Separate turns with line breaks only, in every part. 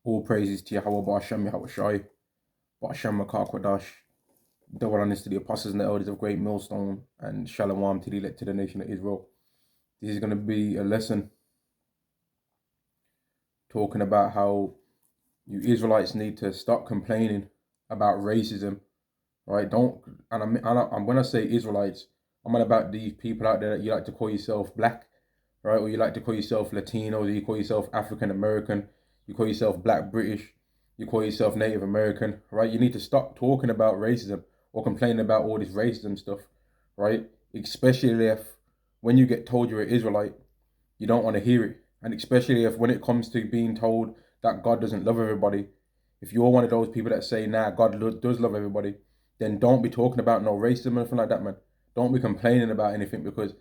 All praises to Yahweh Ba'ashem Yahweh Shai, Ba'ashem Makar Kodash, double honors to the apostles and the elders of Great Millstone, and Shalom to the elect to the nation of Israel. This is going to be a lesson talking about how you Israelites need to stop complaining about racism, right? And when I say Israelites, I'm on about these people out there that you like to call yourself black, right? Or you like to call yourself Latino, or you call yourself African American, you call yourself Black British, you call yourself Native American, right? You need to stop talking about racism or complaining about all this racism stuff, right? Especially if when you get told you're an Israelite, you don't want to hear it. And especially if when it comes to being told that God doesn't love everybody, if you're one of those people that say, nah, God does love everybody, then don't be talking about no racism or anything like that, man. Don't be complaining about anything because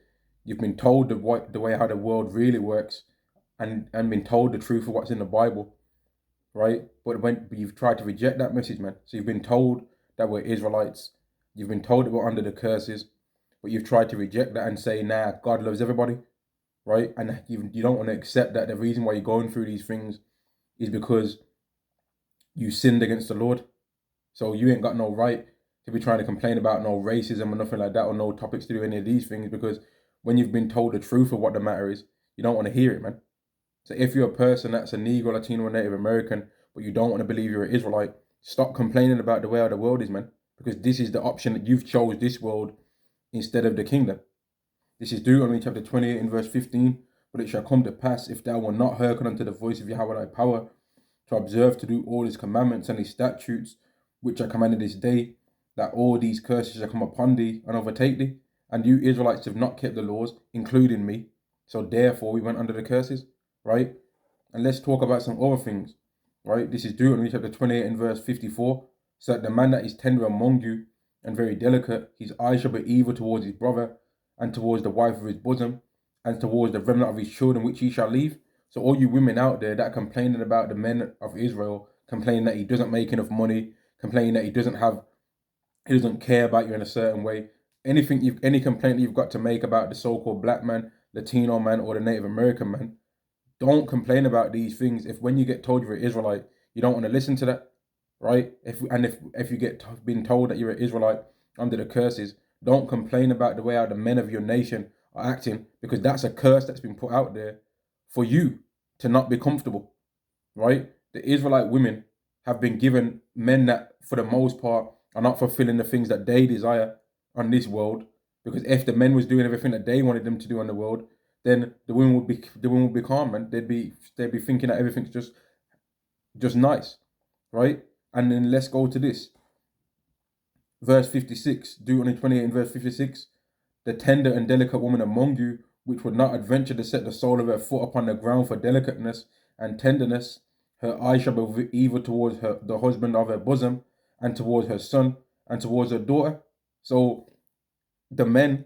you've been told the way how the world really works and been told the truth of what's in the Bible, right? But you've tried to reject that message, man. So you've been told that we're Israelites, you've been told that we're under the curses, but you've tried to reject that and say, nah, God loves everybody, right? And you don't want to accept that the reason why you're going through these things is because you sinned against the Lord. So you ain't got no right to be trying to complain about no racism or nothing like that, or no topics to do any of these things, because when you've been told the truth of what the matter is, you don't want to hear it, man. So if you're a person that's a Negro, Latino, or Native American, but you don't want to believe you're an Israelite, stop complaining about the way how the world is, man. Because this is the option that you've chose, this world instead of the kingdom. This is Deuteronomy chapter 28 and verse 15. But it shall come to pass, if thou wilt not hearken unto the voice of Yahweh thy power, to observe to do all his commandments and his statutes, which I commanded this day, that all these curses shall come upon thee and overtake thee. And you Israelites have not kept the laws, including me. So therefore we went under the curses, right? And let's talk about some other things, right? This is Deuteronomy chapter 28 and verse 54. So that the man that is tender among you and very delicate, his eye shall be evil towards his brother, and towards the wife of his bosom, and towards the remnant of his children which he shall leave. So all you women out there that are complaining about the men of Israel, complaining that he doesn't make enough money, complaining that he doesn't care about you in a certain way, any complaint that you've got to make about the so-called black man, Latino man, or the Native American man, don't complain about these things. If when you get told you're an Israelite, you don't want to listen to that, right? If you get been told that you're an Israelite under the curses, don't complain about the way how the men of your nation are acting, because that's a curse that's been put out there for you to not be comfortable, right? The Israelite women have been given men that, for the most part, are not fulfilling the things that they desire on this world. Because if the men was doing everything that they wanted them to do on the world, then the women would be calm, and they'd be thinking that everything's just nice, right? And then let's go to this verse 56, Deuteronomy 28 and verse 56. The tender and delicate woman among you, which would not adventure to set the sole of her foot upon the ground for delicateness and tenderness, her eye shall be evil towards the husband of her bosom, and towards her son, and towards her daughter. So the men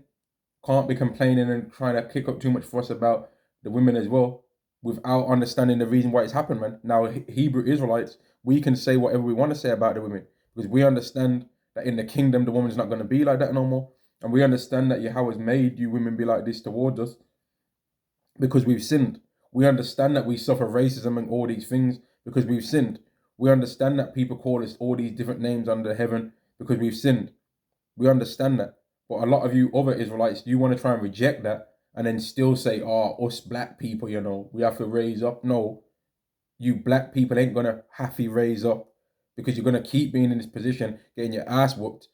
can't be complaining and trying to kick up too much fuss about the women as well, without understanding the reason why it's happened, man. Now, Hebrew Israelites, we can say whatever we want to say about the women, because we understand that in the kingdom, the woman's not going to be like that no more. And we understand that Yahweh's made you women be like this towards us because we've sinned. We understand that we suffer racism and all these things because we've sinned. We understand that people call us all these different names under heaven because we've sinned. We understand that. But a lot of you other Israelites, you want to try and reject that and then still say, oh, us black people, we have to raise up. No, you black people ain't going to have to raise up, because you're going to keep being in this position, getting your ass whooped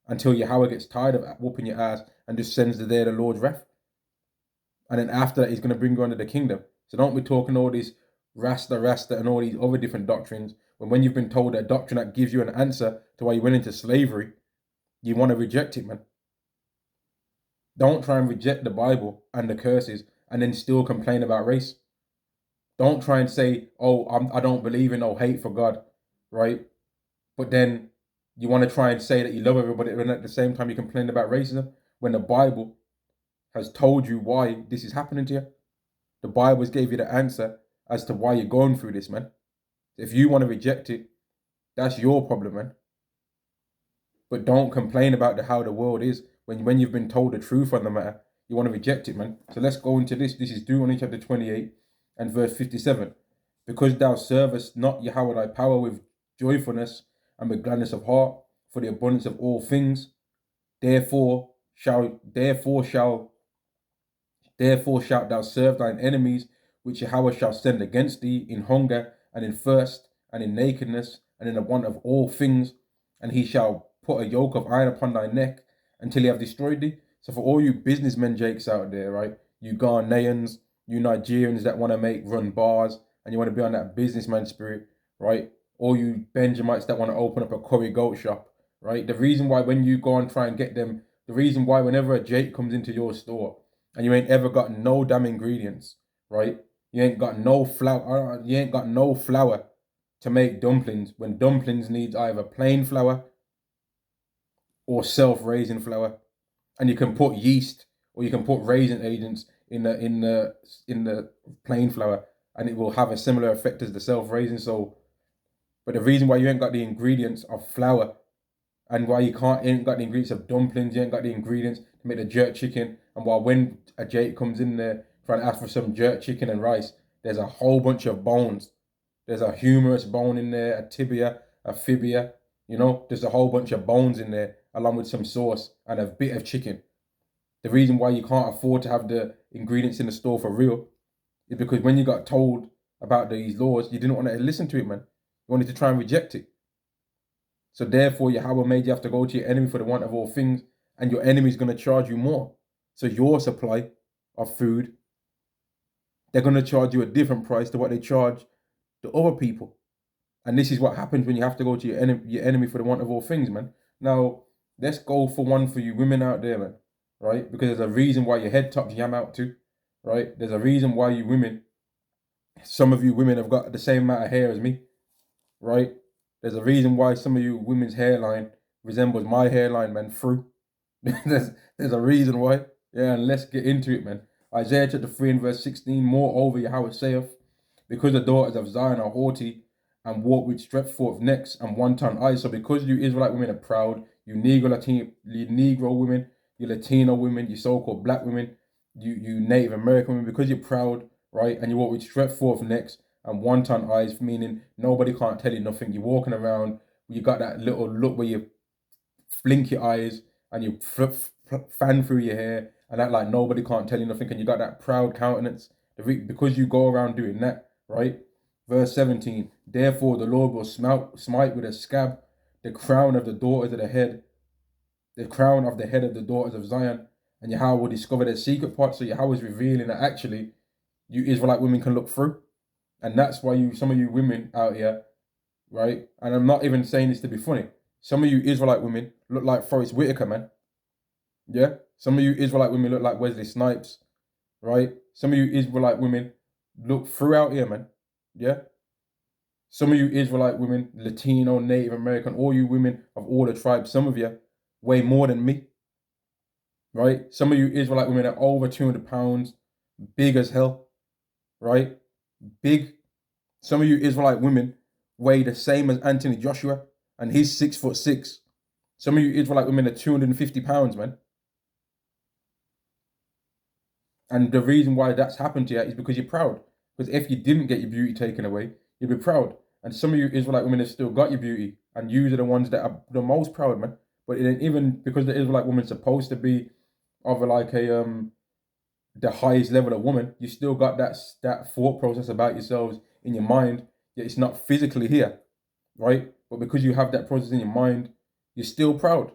until Yahweh gets tired of whooping your ass and just sends the day of the Lord's wrath. And then after that, he's going to bring you under the kingdom. So don't be talking all these Rasta, and all these other different doctrines, when you've been told a doctrine that gives you an answer to why you went into slavery, you want to reject it, man. Don't try and reject the Bible and the curses and then still complain about race. Don't try and say, oh, I don't believe in no hate for God, right? But then you want to try and say that you love everybody, and at the same time you complain about racism, when the Bible has told you why this is happening to you. The Bible has gave you the answer as to why you're going through this, man. If you want to reject it, that's your problem, man. But don't complain about how the world is when you've been told the truth on the matter. You want to reject it, man. So let's go into this. This is Deuteronomy chapter 28 and verse 57. because thou servest not Yahweh thy power with joyfulness and with gladness of heart, for the abundance of all things, therefore shalt thou serve thine enemies, which Yahweh shall send against thee in hunger and in thirst and in nakedness and in the want of all things, and he shall put a yoke of iron upon thy neck until he have destroyed thee. So for all you businessmen Jakes out there, right? You Ghanaians, you Nigerians that want to run bars and you want to be on that businessman spirit, right? All you Benjamites that want to open up a curry goat shop, right? The reason why when you go and try and get them, the reason why whenever a Jake comes into your store and you ain't ever got no damn ingredients, right? You ain't got no flour. You ain't got no flour to make dumplings when dumplings needs either plain flour or self-raising flour, and you can put yeast or you can put raisin agents in the plain flour, and it will have a similar effect as the self-raising. So, but the reason why you ain't got the ingredients of flour and why you ain't got the ingredients of dumplings, you ain't got the ingredients to make the jerk chicken, and while when a Jake comes in there trying to ask for some jerk chicken and rice, there's a whole bunch of bones. There's a humerus bone in there, a tibia, a fibia, there's a whole bunch of bones in there, along with some sauce and a bit of chicken. The reason why you can't afford to have the ingredients in the store for real is because when you got told about these laws, you didn't want to listen to it, man. You wanted to try and reject it. So therefore, Yahweh made you have to go to your enemy for the want of all things, and your enemy is going to charge you more. So your supply of food, they're going to charge you a different price to what they charge the other people. And this is what happens when you have to go to your enemy for the want of all things, man. Now, let's go for one for you women out there, man, right? Because there's a reason why your head tops yam out too, right? There's a reason why you women, some of you women have got the same amount of hair as me, right? There's a reason why some of you women's hairline resembles my hairline, man, through. there's a reason why. Yeah, and let's get into it, man. Isaiah chapter 3 and verse 16, moreover Yahweh saith, because the daughters of Zion are haughty and walk with stretched forth necks and one-tongued eyes. So because you Israelite women are proud, you Negro women, you Latino women, you so-called black women, you Native American women, because you're proud, right, and you walk with stretched forth necks and one-tongued eyes, meaning nobody can't tell you nothing. You're walking around, you got that little look where you blink your eyes and you fan through your hair and act like nobody can't tell you nothing, and you got that proud countenance. Because you go around doing that, right? Verse 17, therefore the Lord will smite with a scab the crown of the daughters of the head, the crown of the head of the daughters of Zion, and Yahweh will discover their secret parts. So Yahweh is revealing that actually you Israelite women can look through. And that's why some of you women out here, right? And I'm not even saying this to be funny. Some of you Israelite women look like Forrest Whitaker, man. Yeah? Some of you Israelite women look like Wesley Snipes, right? Some of you Israelite women look throughout here, man. Yeah? Some of you Israelite women, Latino, Native American, all you women of all the tribes, some of you weigh more than me, right? Some of you Israelite women are over 200 pounds, big as hell, right? Big. Some of you Israelite women weigh the same as Anthony Joshua, and he's 6'6". Some of you Israelite women are 250 pounds, man. And the reason why that's happened to you is because you're proud. Because if you didn't get your beauty taken away, you'd be proud. And some of you Israelite women have still got your beauty, and you are the ones that are the most proud, man. But even because the Israelite woman's supposed to be of the highest level of woman, you still got that thought process about yourselves in your mind, yet it's not physically here, right? But because you have that process in your mind, you're still proud.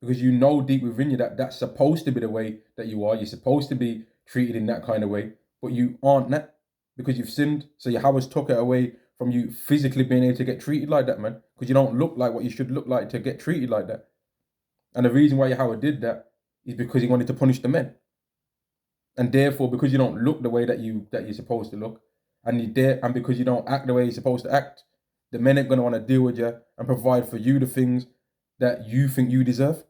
Because you know deep within you that that's supposed to be the way that you are. You're supposed to be treated in that kind of way, but you aren't that because you've sinned. So Yahweh's took it away from you physically being able to get treated like that, man, because you don't look like what you should look like to get treated like that. And the reason why Yahweh did that is because he wanted to punish the men. And therefore, because you don't look the way that you're supposed to look, and because you don't act the way you're supposed to act, the men ain't gonna want to deal with you and provide for you the things that you think you deserve.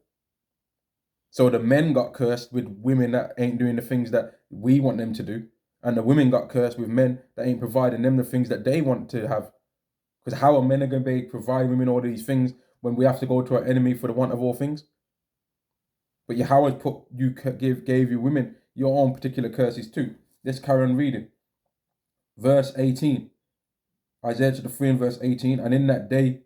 So the men got cursed with women that ain't doing the things that we want them to do. And the women got cursed with men that ain't providing them the things that they want to have. Because how are men going to be providing women all these things when we have to go to our enemy for the want of all things? But Yahweh gave you women your own particular curses too. Let's carry on reading. Verse 18. Isaiah chapter 3 and verse 18, and in that day,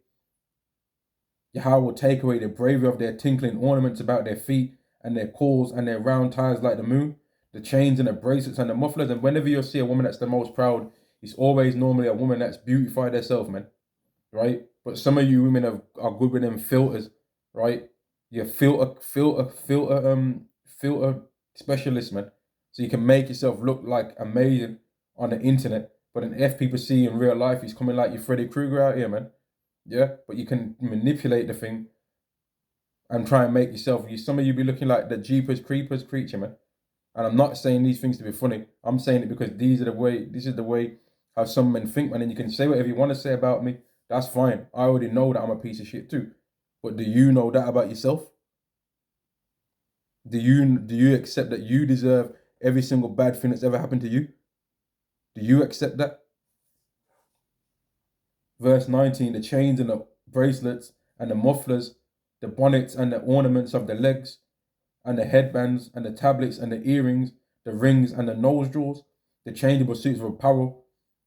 Yahweh will take away the bravery of their tinkling ornaments about their feet, and their calls, and their round tires like the moon, the chains and the bracelets and the mufflers. And whenever you see a woman that's the most proud, it's always normally a woman that's beautified herself, man. Right? But some of you women are good with them filters, right? You're filter specialist, man. So you can make yourself look like amazing on the internet, but an F people see in real life, he's coming like you Freddy Krueger out here, man. Yeah, but you can manipulate the thing and try and make yourself. Some of you be looking like the Jeepers Creepers creature, man. And I'm not saying these things to be funny. I'm saying it because this is the way how some men think, man. And you can say whatever you want to say about me. That's fine. I already know that I'm a piece of shit too. But do you know that about yourself? Do you accept that you deserve every single bad thing that's ever happened to you? Do you accept that? Verse 19, the chains and the bracelets and the mufflers, the bonnets and the ornaments of the legs, and the headbands and the tablets and the earrings, the rings and the nostrils, the changeable suits of apparel,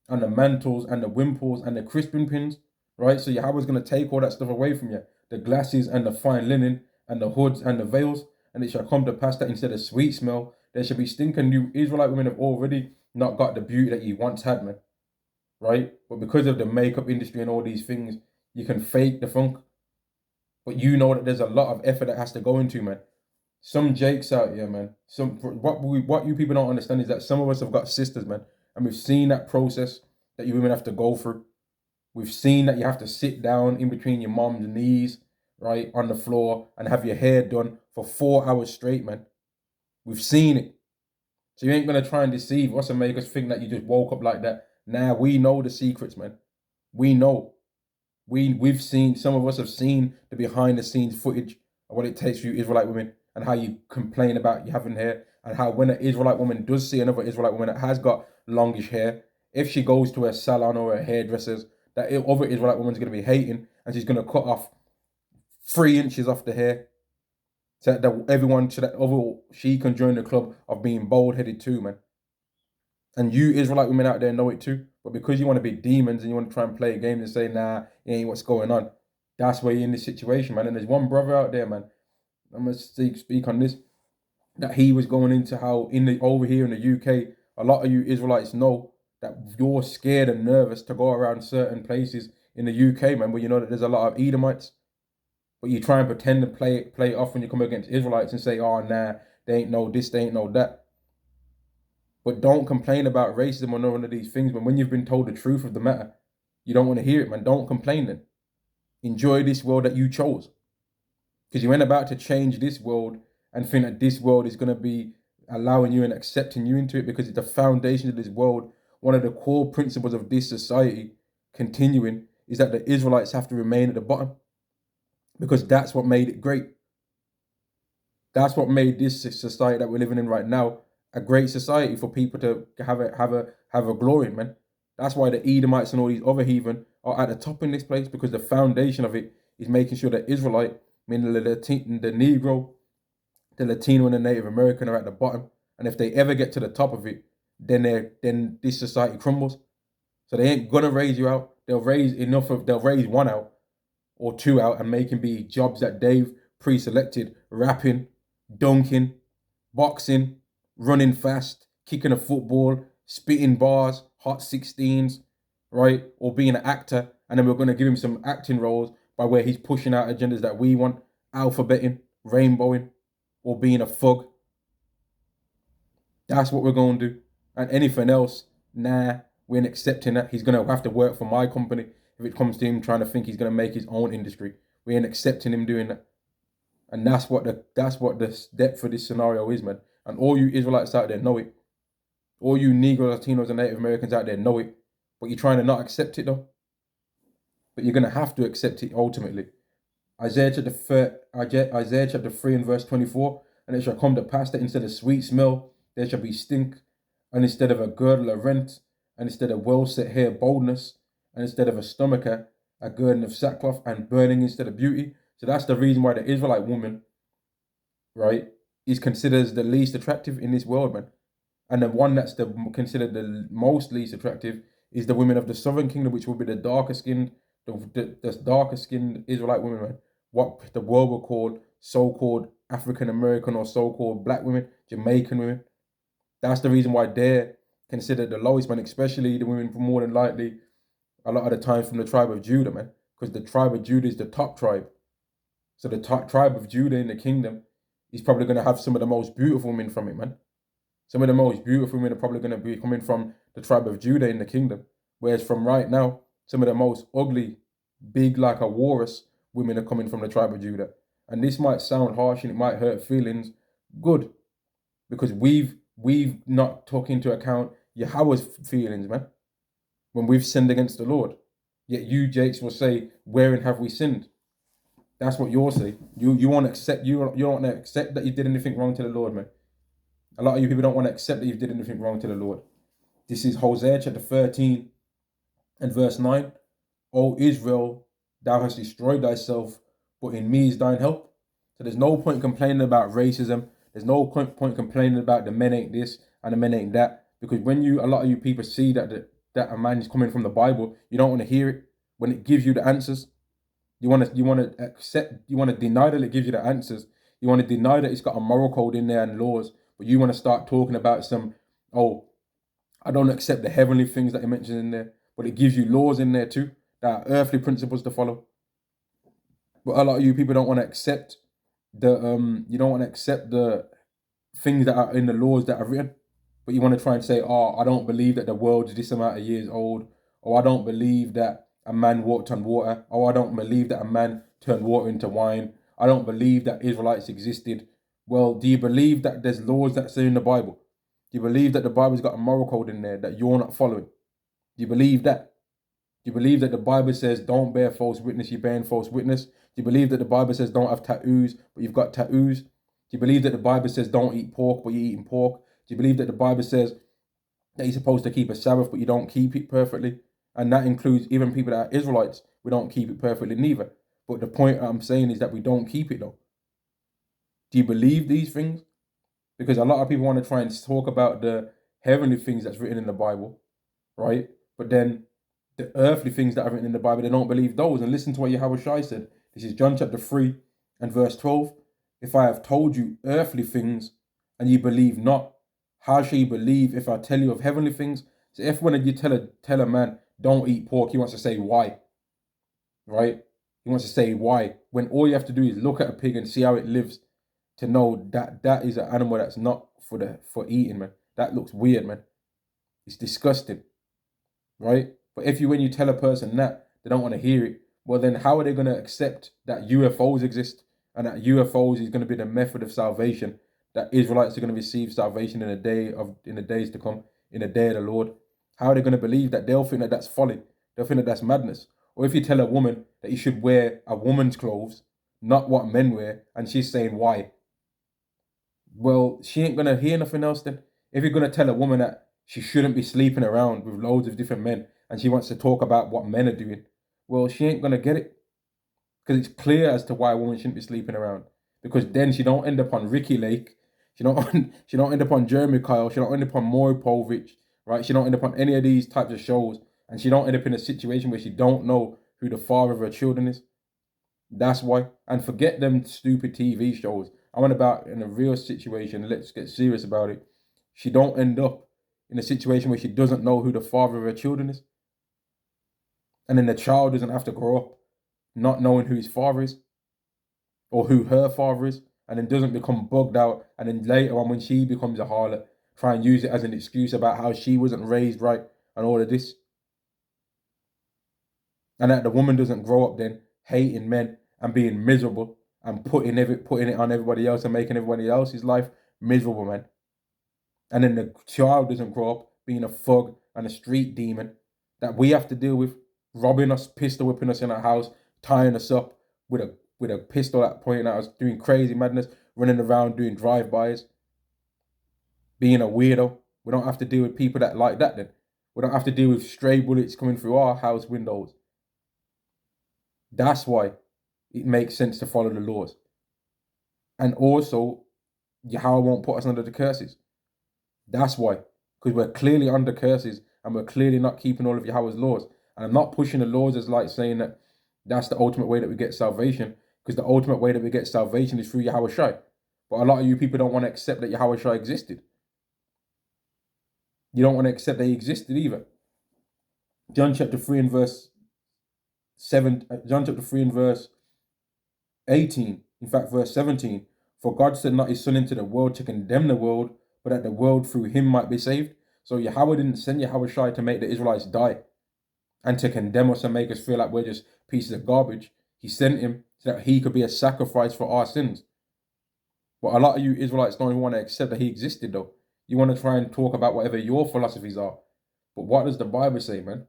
and the mantles and the wimples and the crisping pins, right? So Yahweh's going to take all that stuff away from you, the glasses and the fine linen and the hoods and the veils, and it shall come to pass that instead of sweet smell, there shall be stinking. You Israelite women have already not got the beauty that you once had, man, right? But because of the makeup industry and all these things, you can fake the funk, but you know that there's a lot of effort that has to go into, man. Some Jakes out here, man. What you people don't understand is that some of us have got sisters, man, and we've seen that process that you women have to go through. We've seen that you have to sit down in between your mom's knees, right, on the floor, and have your hair done for 4 hours straight, man. We've seen it. So you ain't gonna try and deceive us and make us think that you just woke up like that. Nah, we know the secrets, man. We know. We've seen, some of us have seen the behind the scenes footage of what it takes for you Israelite women, and how you complain about you having hair, and how when an Israelite woman does see another Israelite woman that has got longish hair, if she goes to a salon or a hairdresser's, that other Israelite woman's going to be hating, and she's going to cut off 3 inches off the hair, so that she can join the club of being bald headed too, man. And you Israelite women out there know it too. But because you want to be demons and you want to try and play a game and say, nah, it ain't what's going on, that's why you're in this situation, man. And there's one brother out there, man, I'm going to speak on this, that he was going into how over here in the UK, a lot of you Israelites know that you're scared and nervous to go around certain places in the UK, man, where you know that there's a lot of Edomites. But you try and pretend to play it off when you come against Israelites and say, oh, nah, they ain't know this, they ain't know that. But don't complain about racism or none of these things. But when you've been told the truth of the matter, you don't want to hear it, man. Don't complain then. Enjoy this world that you chose. Because you ain't about to change this world and think that this world is going to be allowing you and accepting you into it, because it's the foundation of this world. One of the core principles of this society continuing is that the Israelites have to remain at the bottom, because that's what made it great. That's what made this society that we're living in right now a great society for people to have a glory, man. That's why the Edomites and all these other heathen are at the top in this place, because the foundation of it is making sure that Israelite, meaning the Negro, the Latino, and the Native American are at the bottom. And if they ever get to the top of it, then this society crumbles. So they ain't gonna raise you out. They'll raise one out or two out and make him be jobs that they've pre-selected: rapping, dunking, boxing, running fast, kicking a football, spitting bars, hot 16s, right? Or being an actor. And then we're going to give him some acting roles by where he's pushing out agendas that we want, alphabeting, rainbowing, or being a thug. That's what we're going to do. And anything else, nah, we ain't accepting that. He's going to have to work for my company if it comes to him trying to think he's going to make his own industry. We ain't accepting him doing that. And that's what the depth of this scenario is, man. And all you Israelites out there know it. All you Negroes, Latinos, and Native Americans out there know it. But you're trying to not accept it, though. But you're going to have to accept it ultimately. Isaiah chapter 3 and verse 24. And it shall come to pass that instead of sweet smell, there shall be stink. And instead of a girdle, a rent. And instead of well-set hair, boldness. And instead of a stomacher, a girdle of sackcloth, and burning instead of beauty. So that's the reason why the Israelite woman, right, is considered the least attractive in this world, man. And the one that's considered the most least attractive is the women of the southern kingdom, which will be the darker skinned, the darker skinned Israelite women, man. What the world will call so-called African American or so-called black women, Jamaican women. That's the reason why they're considered the lowest, man, especially the women from more than likely a lot of the time from the tribe of Judah, man. Because the tribe of Judah is the top tribe. So the top tribe of Judah in the kingdom is probably going to have some of the most beautiful women from it, man. Some of the most beautiful women are probably going to be coming from the tribe of Judah in the kingdom. Whereas from right now, some of the most ugly, big like a walrus women are coming from the tribe of Judah. And this might sound harsh and it might hurt feelings. Good. Because we've not took into account Yahweh's feelings, man. When we've sinned against the Lord. Yet you, Jakes, will say, wherein have we sinned? That's what you'll say. You won't accept you don't want to accept that you did anything wrong to the Lord, man. A lot of you people don't want to accept that you did anything wrong to the Lord. This is Hosea chapter 13 and verse 9. O Israel, thou hast destroyed thyself, but in me is thine help. So there's no point complaining about racism. There's no point complaining about the men ain't this and the men ain't that. Because when a lot of you people see that that a man is coming from the Bible, you don't want to hear it. When it gives you the answers, you want to accept, you want to deny that it gives you the answers. You want to deny that it's got a moral code in there and laws, but you want to start talking about some, oh, I don't accept the heavenly things that it mentions in there, but it gives you laws in there too, that are earthly principles to follow. But a lot of you people don't want to accept you don't want to accept the things that are in the laws that are written, but you want to try and say, oh, I don't believe that the world is this amount of years old, or I don't believe that a man walked on water, or I don't believe that a man turned water into wine, I don't believe that Israelites existed. Well, do you believe that there's laws that say in the Bible? Do you believe that the Bible's got a moral code in there that you're not following? Do you believe that? Do you believe that the Bible says don't bear false witness, you're bearing false witness? Do you believe that the Bible says don't have tattoos, but you've got tattoos? Do you believe that the Bible says don't eat pork, but you're eating pork? Do you believe that the Bible says that you're supposed to keep a Sabbath, but you don't keep it perfectly? And that includes even people that are Israelites. We don't keep it perfectly neither. But the point I'm saying is that we don't keep it though. Do you believe these things? Because a lot of people want to try and talk about the heavenly things that's written in the Bible, right? But then the earthly things that are written in the Bible, they don't believe those. And listen to what Yahweh Shai said. This is John chapter 3 and verse 12. If I have told you earthly things and you believe not, how shall you believe if I tell you of heavenly things? So if when you tell a man, don't eat pork, he wants to say why, right? He wants to say why. When all you have to do is look at a pig and see how it lives to know that that is an animal that's not for eating, man. That looks weird, man. It's disgusting, right? But when you tell a person that, they don't want to hear it. Well, then how are they going to accept that UFOs exist and that UFOs is going to be the method of salvation? That Israelites are going to receive salvation in the days to come, in the day of the Lord. How are they going to believe that? They'll think that that's folly. They'll think that that's madness. Or if you tell a woman that you should wear a woman's clothes, not what men wear, and she's saying why, well, she ain't gonna hear nothing else then. If you're gonna tell a woman that she shouldn't be sleeping around with loads of different men and she wants to talk about what men are doing, well, she ain't gonna get it. Because it's clear as to why a woman shouldn't be sleeping around. Because then she don't end up on Ricky Lake, she don't end up on Jeremy Kyle, she don't end up on Maury Povich, right? She don't end up on any of these types of shows, and she don't end up in a situation where she don't know who the father of her children is. That's why. And forget them stupid TV shows. I went about in a real situation. Let's get serious about it. She don't end up in a situation where she doesn't know who the father of her children is. And then the child doesn't have to grow up not knowing who his father is or who her father is, and then doesn't become bugged out. And then later on, when she becomes a harlot, try and use it as an excuse about how she wasn't raised right and all of this. And that the woman doesn't grow up then hating men and being miserable and putting it on everybody else and making everybody else's life miserable, man. And then the child doesn't grow up being a thug and a street demon that we have to deal with, robbing us, pistol whipping us in our house, tying us up with a pistol at pointing at us, doing crazy madness, running around doing drive-bys, being a weirdo. We don't have to deal with people that like that then. We don't have to deal with stray bullets coming through our house windows. That's why it makes sense to follow the laws. And also, Yahweh won't put us under the curses. That's why. Because we're clearly under curses and we're clearly not keeping all of Yahweh's laws. And I'm not pushing the laws as like saying that that's the ultimate way that we get salvation, because the ultimate way that we get salvation is through Yahweh Shai. But a lot of you people don't want to accept that Yahweh Shai existed. You don't want to accept that he existed either. John chapter 3 and verse 7, John chapter 3 and verse 18, in fact, verse 17, for God sent not his son into the world to condemn the world, but that the world through him might be saved. So Yahweh didn't send Yahweh Shai to make the Israelites die and to condemn us and make us feel like we're just pieces of garbage. He sent him so that he could be a sacrifice for our sins. But a lot of you Israelites don't even want to accept that he existed, though. You want to try and talk about whatever your philosophies are. But what does the Bible say, man?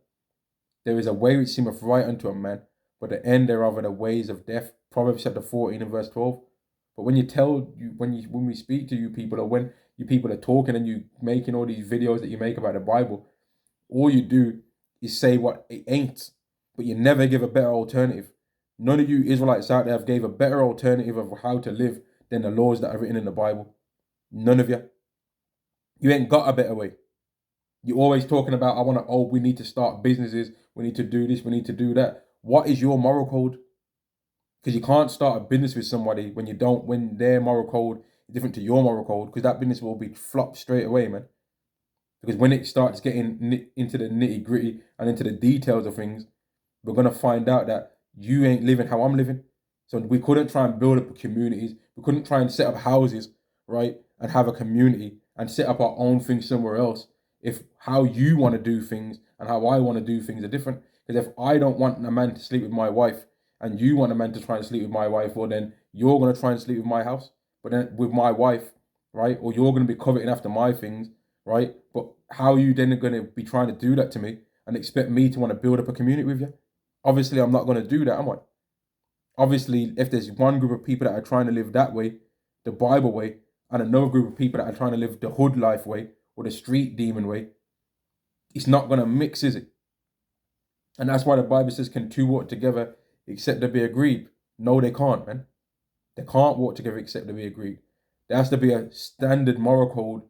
There is a way which seemeth right unto a man, but the end thereof are the ways of death. Proverbs chapter 14 and verse 12. But when we speak to you people, or when you people are talking and you making all these videos that you make about the Bible, all you do is say what it ain't, but you never give a better alternative. None of you Israelites out there have gave a better alternative of how to live than the laws that are written in the Bible. None of you. You ain't got a better way. You're always talking about, we need to start businesses, we need to do this, we need to do that. What is your moral code? Because you can't start a business with somebody when their moral code is different to your moral code, because that business will be flopped straight away, man. Because when it starts getting into the nitty gritty and into the details of things, we're going to find out that you ain't living how I'm living. So we couldn't try and build up communities. We couldn't try and set up houses, right? And have a community and set up our own thing somewhere else if how you want to do things and how I want to do things are different. Because if I don't want a man to sleep with my wife and you want a man to try and sleep with my wife, well, then you're going to try and sleep with my house, but then with my wife, right? Or you're going to be coveting after my things, right? But how are you then going to be trying to do that to me and expect me to want to build up a community with you? Obviously, I'm not going to do that, am I? Obviously, if there's one group of people that are trying to live that way, the Bible way, and another group of people that are trying to live the hood life way or the street demon way, it's not going to mix, is it? And that's why the Bible says, can two walk together except they be agreed? No, they can't, man. They can't walk together except they be agreed. There has to be a standard moral code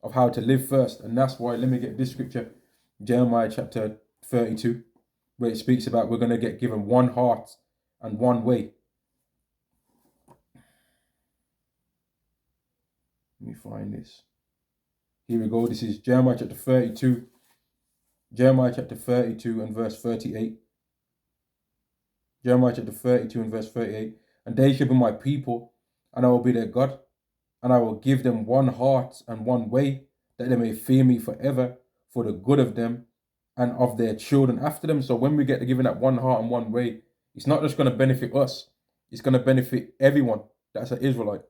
of how to live first. And that's why, let me get this scripture, Jeremiah chapter 32, where it speaks about we're going to get given one heart and one way. Let me find this. Here we go. This is Jeremiah chapter 32. Jeremiah chapter 32 and verse 38. Jeremiah chapter 32 and verse 38. And they shall be my people, and I will be their God, and I will give them one heart and one way, that they may fear me forever, for the good of them and of their children after them. So when we get to giving that one heart and one way, it's not just going to benefit us, it's going to benefit everyone that's an Israelite.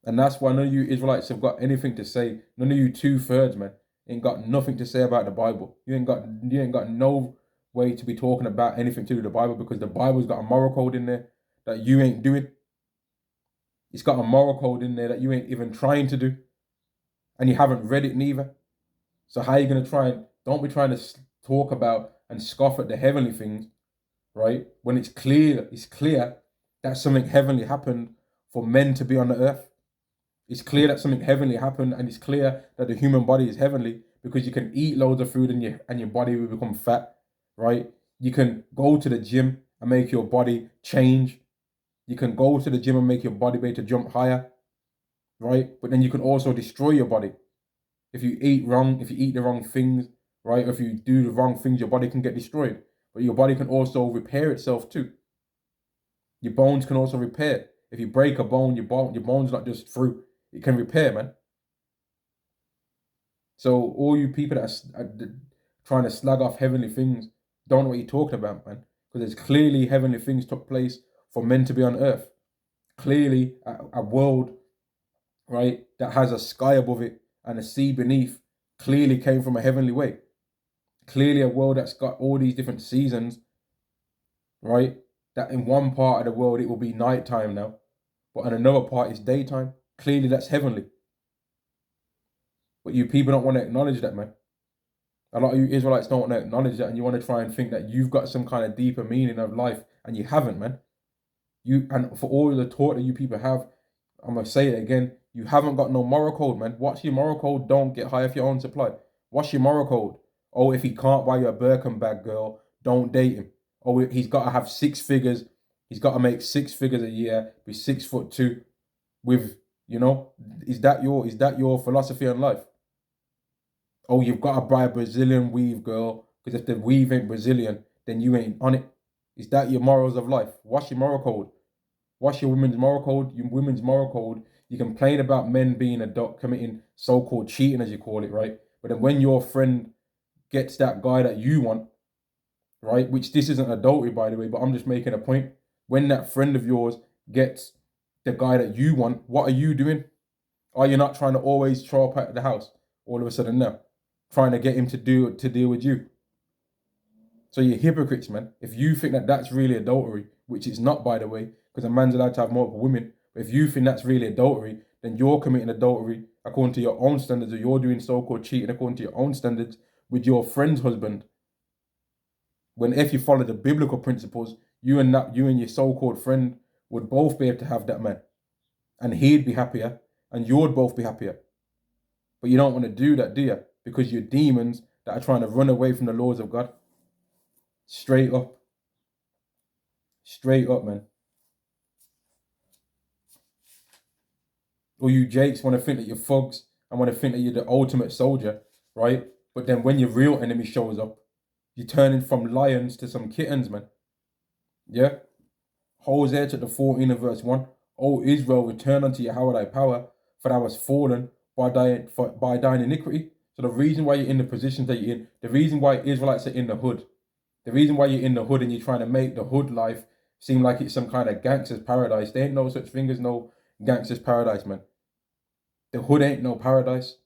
And that's why none of you Israelites have got anything to say. None of you 2/3, man, ain't got nothing to say about the Bible. You ain't got no way to be talking about anything to do with the Bible, because the Bible's got a moral code in there that you ain't doing. It's got a moral code in there that you ain't even trying to do. And you haven't read it neither. So how are you going to try and, don't be trying to talk about and scoff at the heavenly things, right? When it's clear that something heavenly happened for men to be on the earth. It's clear that something heavenly happened, and it's clear that the human body is heavenly, because you can eat loads of food and your body will become fat, right? You can go to the gym and make your body change. You can go to the gym and make your body be able to jump higher, right? But then you can also destroy your body. If you eat wrong, if you eat the wrong things, right? If you do the wrong things, your body can get destroyed. But your body can also repair itself too. Your bones can also repair. If you break a bone, your bone's not just through. It can repair, man. So all you people that are trying to slag off heavenly things don't know what you're talking about, man. Because there's clearly heavenly things took place for men to be on earth. Clearly a world, right, that has a sky above it and a sea beneath clearly came from a heavenly way. Clearly a world that's got all these different seasons, right? That in one part of the world it will be nighttime now, but in another part it's daytime. Clearly that's heavenly. But you people don't want to acknowledge that, man. A lot of you Israelites don't want to acknowledge that, and you want to try and think that you've got some kind of deeper meaning of life, and you haven't, man. And for all the talk that you people have, I'm going to say it again, you haven't got no moral code, man. What's your moral code? Don't get high off your own supply. What's your moral code? Oh, if he can't buy you a Birkin bag, girl, don't date him. Oh, he's got to have 6 figures. He's got to make 6 figures a year, be 6'2", with, is that your philosophy on life? Oh, you've got to buy a Brazilian weave, girl, because if the weave ain't Brazilian, then you ain't on it. Is that your morals of life? What's your moral code? What's your women's moral code? Your women's moral code, you complain about men being committing so-called cheating, as you call it, right? But then when your friend gets that guy that you want, right, which this isn't adultery, by the way, but I'm just making a point. When that friend of yours gets the guy that you want, what are you doing? Are you not trying to always throw up at the house all of a sudden now? Trying to get him to deal with you. So you're hypocrites, man. If you think that that's really adultery, which it's not, by the way, because a man's allowed to have multiple women, but if you think that's really adultery, then you're committing adultery according to your own standards, or you're doing so-called cheating according to your own standards with your friend's husband. When if you follow the biblical principles, you and your so-called friend would both be able to have that man, and he'd be happier, and you'd both be happier. But you don't want to do that, do you? Because you're demons that are trying to run away from the laws of God. Straight up, man. Or you Jakes want to think that you're thugs and want to think that you're the ultimate soldier, right? But then when your real enemy shows up, you're turning from lions to some kittens, man. Yeah? Hosea chapter 14 and verse 1. O Israel, return unto Yahweh thy power, for thou hast fallen by thine iniquity. So the reason why you're in the positions that you're in, the reason why Israelites are in the hood, the reason why you're in the hood and you're trying to make the hood life seem like it's some kind of gangster's paradise. There ain't no such thing as no gangster's paradise, man. The hood ain't no paradise.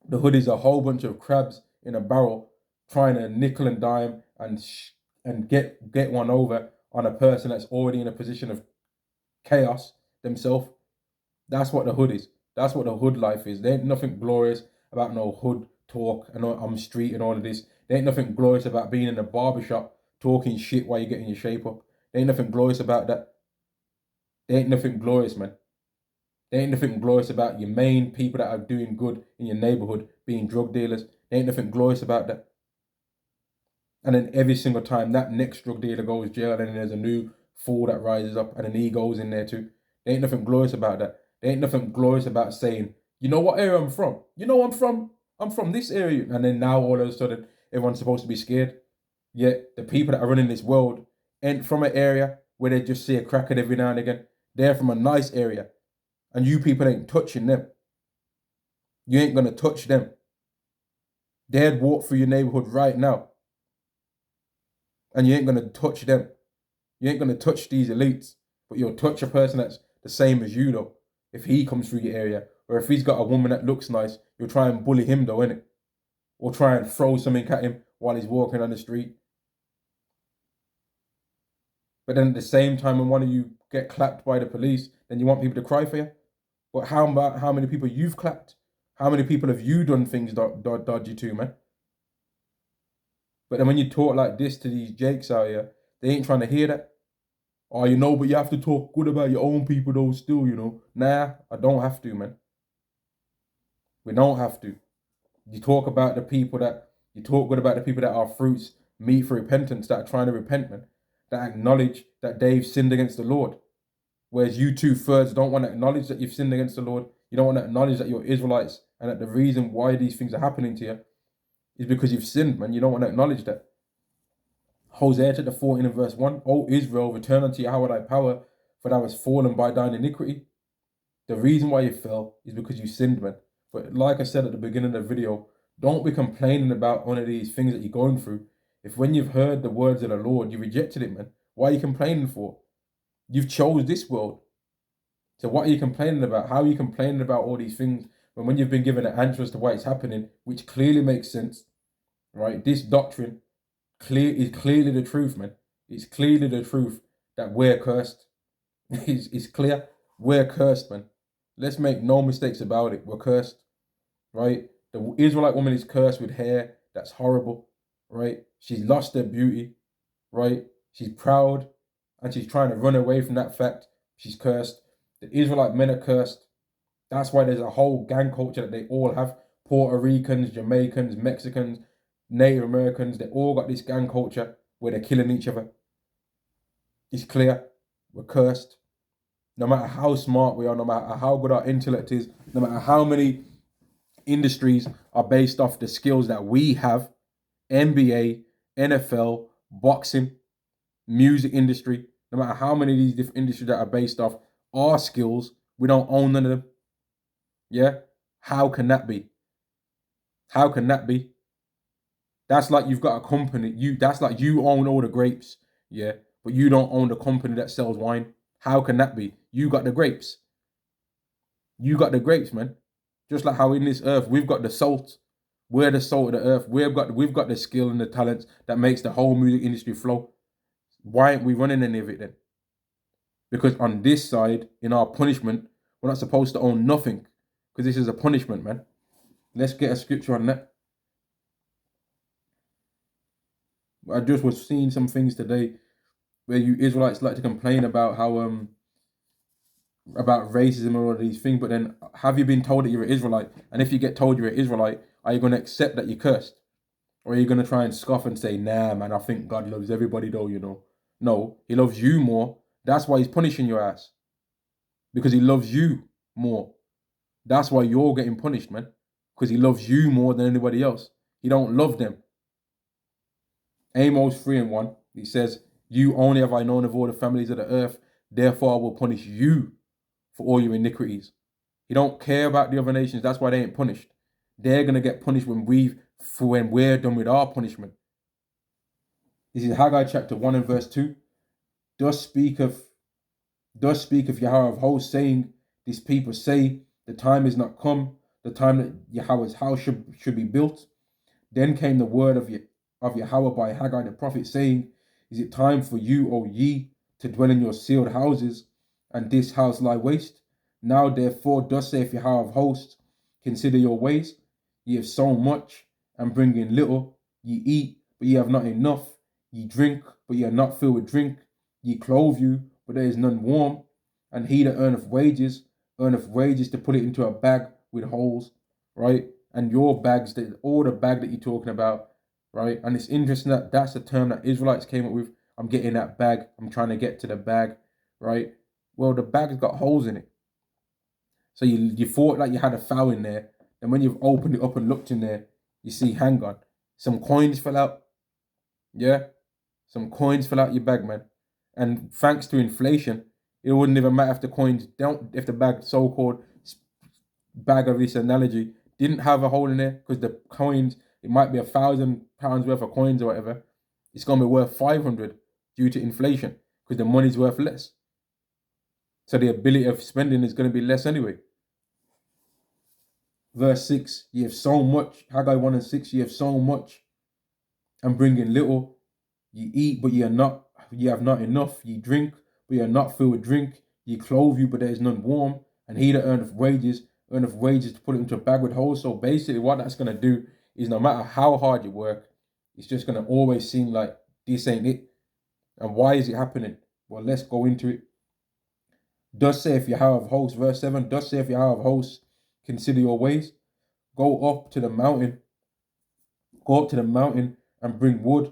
The hood is a whole bunch of crabs in a barrel trying to nickel and dime and get one over on a person that's already in a position of chaos themselves. That's what the hood is. That's what the hood life is. There ain't nothing glorious about no hood talk and on street and all of this. There ain't nothing glorious about being in a barbershop talking shit while you're getting your shape up. There ain't nothing glorious about that. There ain't nothing glorious, man. There ain't nothing glorious about your main people that are doing good in your neighborhood being drug dealers. There ain't nothing glorious about that. And then every single time that next drug dealer goes to jail, and then there's a new fool that rises up, and then he goes in there too. There ain't nothing glorious about that. There ain't nothing glorious about saying, you know what area I'm from? You know I'm from this area. And then now all of a sudden, everyone's supposed to be scared. Yet the people that are running this world ain't from an area where they just see a crackhead every now and again. They're from a nice area. And you people ain't touching them. You ain't going to touch them. They'd walk through your neighborhood right now. And you ain't going to touch them. You ain't going to touch these elites. But you'll touch a person that's the same as you, though. If he comes through your area. Or if he's got a woman that looks nice, you'll try and bully him, though, innit? Or try and throw something at him while he's walking on the street. But then at the same time, when one of you get clapped by the police, then you want people to cry for you. But how about how many people you've clapped? How many people have you done things dodgy to, man? But then when you talk like this to these Jakes out here, they ain't trying to hear that. Oh, but you have to talk good about your own people though still, Nah, I don't have to, man. We don't have to. You talk good about the people that are fruits, meat for repentance, that are trying to repent, man. That acknowledge that they've sinned against the Lord. Whereas you 2/3 don't want to acknowledge that you've sinned against the Lord. You don't want to acknowledge that you're Israelites and that the reason why these things are happening to you is because you've sinned, man. You don't want to acknowledge that. Hosea chapter 14 and verse 1. O Israel, return unto Yahweh thy power, for thou hast fallen by thine iniquity. The reason why you fell is because you sinned, man. But like I said at the beginning of the video, don't be complaining about one of these things that you're going through. If when you've heard the words of the Lord, you rejected it, man, why are you complaining for? You've chose this world. So what are you complaining about? How are you complaining about all these things when you've been given an answer as to why it's happening, which clearly makes sense, right? This doctrine is clearly the truth, man. It's clearly the truth that we're cursed. It's clear. We're cursed, man. Let's make no mistakes about it. We're cursed, right? The Israelite woman is cursed with hair that's horrible, right? She's lost her beauty, right? She's proud and she's trying to run away from that fact. She's cursed. The Israelite men are cursed. That's why there's a whole gang culture that they all have. Puerto Ricans, Jamaicans, Mexicans, Native Americans, they all got this gang culture where they're killing each other. It's clear. We're cursed. No matter how smart we are, no matter how good our intellect is, no matter how many industries are based off the skills that we have, NBA, NFL, boxing, music industry, no matter how many of these different industries that are based off our skills, we don't own none of them. Yeah? How can that be? How can that be? That's like you've got a company, that's like you own all the grapes, yeah, but you don't own the company that sells wine. How can that be? You got the grapes. You got the grapes, man. Just like how in this earth we've got the salt. We're the salt of the earth. We've got the skill and the talents that makes the whole music industry flow. Why aren't we running any of it then? Because on this side, in our punishment, we're not supposed to own nothing. Because this is a punishment, man. Let's get a scripture on that. I just was seeing some things today where you Israelites like to complain about how about racism and all of these things, but then have you been told that you're an Israelite? And if you get told you're an Israelite, are you going to accept that you're cursed? Or are you going to try and scoff and say, nah, man, I think God loves everybody though, you know? No, he loves you more. That's why he's punishing your ass. Because he loves you more. That's why you're getting punished, man. Because he loves you more than anybody else. He don't love them. Amos 3:1, he says, you only have I known of all the families of the earth, therefore I will punish you for all your iniquities. He don't care about the other nations. That's why they ain't punished. They're gonna get punished when we're done with our punishment. This is Haggai chapter 1 and verse 2. Thus speaketh Yahweh of hosts, saying, these people say, the time is not come, the time that Yahweh's house should be built. Then came the word of Yahweh by Haggai the prophet, saying, is it time for you, O ye, to dwell in your sealed houses, and this house lie waste? Now therefore, thus saith Yahweh of hosts, consider your ways. Ye have sown much, and bring in little. Ye eat, but ye have not enough. Ye drink, but ye are not filled with drink. Ye clothe you, but there is none warm. And he that earneth wages to put it into a bag with holes, right? And your bags, all the bag that you're talking about, right? And it's interesting that that's the term that Israelites came up with. I'm getting that bag. I'm trying to get to the bag, right? Well, the bag's got holes in it. So you thought like you had a foul in there. And when you've opened it up and looked in there, you see, hang on, some coins fell out. Yeah? Some coins fell out your bag, man. And thanks to inflation, it wouldn't even matter if the bag, so-called bag of this analogy, didn't have a hole in there, because the coins, it might be £1,000 worth of coins or whatever. It's going to be worth 500 due to inflation, because the money's worth less. So the ability of spending is going to be less anyway. Verse 6, ye have sown much. Haggai 1 and 6, ye have sown much and bring in little. Ye eat, but ye have not enough. Ye drink, but ye are not filled with drink. Ye clothe you, but there is none warm. And he that earneth wages to put it into a bag with holes. So basically what that's going to do is, no matter how hard you work, it's just going to always seem like this ain't it. And why is it happening? Well, let's go into it. Thus saith Yahweh of hosts, verse 7, thus saith Yahweh of hosts, consider your ways. Go up to the mountain and bring wood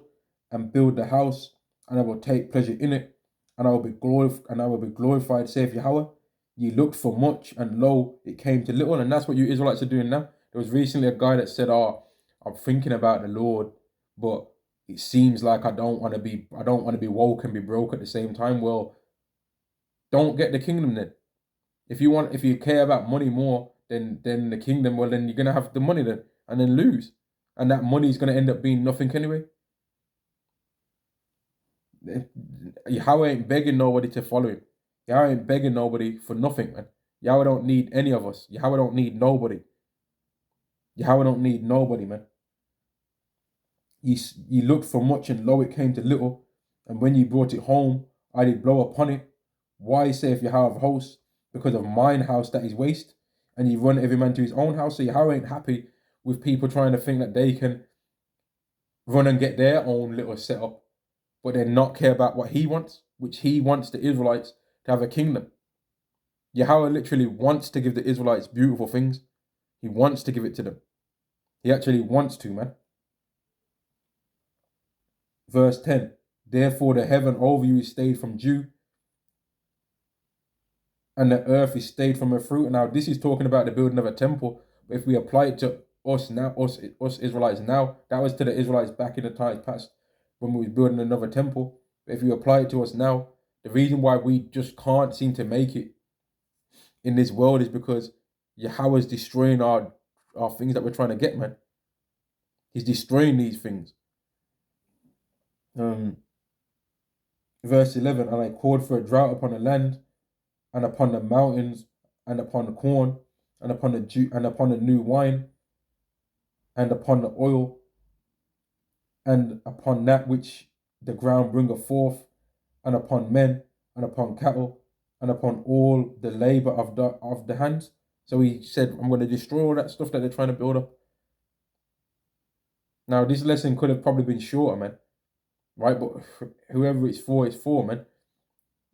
and build the house, and I will take pleasure in it, and I will be glorified, saith Yahweh. Ye looked for much, and lo, it came to little. And that's what you Israelites are doing now. There was recently a guy that said, I'm thinking about the Lord, but it seems like I don't want to be woke and be broke at the same time. Well, don't get the kingdom then. If you care about money more than the kingdom, well, then you're gonna have the money then, and then lose, and that money is gonna end up being nothing anyway. Yahweh ain't begging nobody to follow him. Yahweh ain't begging nobody for nothing, man. Yahweh don't need any of us. Yahweh don't need nobody. Yahweh don't need nobody, man. Ye looked for much, and lo, it came to little. And when ye brought it home, I did blow upon it. Why, saith Yahweh of hosts? Because of mine house that is waste. And ye run every man to his own house. So Yahweh ain't happy with people trying to think that they can run and get their own little setup, but then not care about what he wants, which he wants the Israelites to have a kingdom. Yahweh literally wants to give the Israelites beautiful things. He wants to give it to them. He actually wants to, man. Verse 10. Therefore the heaven over you is stayed from dew, and the earth is stayed from her fruit. Now, this is talking about the building of a temple. But if we apply it to us now, us Israelites now, that was to the Israelites back in the times past when we was building another temple. But if you apply it to us now, the reason why we just can't seem to make it in this world is because Yahweh is destroying our things that we're trying to get, man. He's destroying these things. Verse 11, and I called for a drought upon the land, and upon the mountains, and upon the corn, and upon the dew, and upon the new wine, and upon the oil, and upon that which the ground bringeth forth, and upon men, and upon cattle, and upon all the labor of the hands. So he said, I'm going to destroy all that stuff that they're trying to build up. Now, this lesson could have probably been shorter, man. Right? But whoever it's for, man.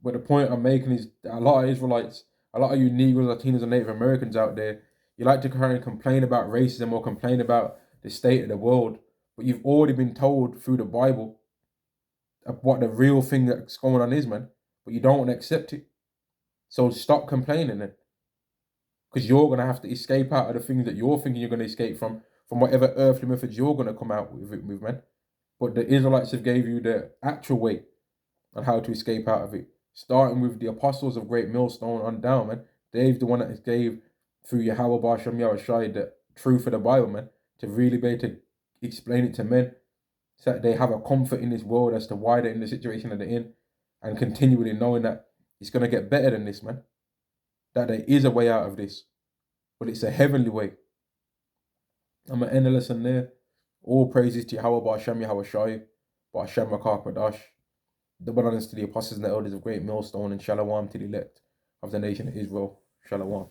But the point I'm making is that a lot of Israelites, a lot of you Negroes, Latinos, and Native Americans out there, you like to kind of complain about racism or complain about the state of the world, but you've already been told through the Bible what the real thing that's going on is, man. But you don't want to accept it. So stop complaining then. Because you're going to have to escape out of the things that you're thinking you're going to escape from whatever earthly methods you're going to come out with, man. But the Israelites have gave you the actual way on how to escape out of it. Starting with the apostles of Great Millstone on down, man. They've the one that gave through Yahweh Basham Yahushai the truth of the Bible, man, to really be able to explain it to men so that they have a comfort in this world as to why they're in the situation that they're in, and continually knowing that it's going to get better than this, man. That there is a way out of this, but it's a heavenly way. I'm going to end the lesson there. All praises to Yahweh Basham Yahushai, Basham Rakah Kadash. Double honors to the apostles and the elders of Great Millstone, and shalom to the elect of the nation of Israel. Shalom.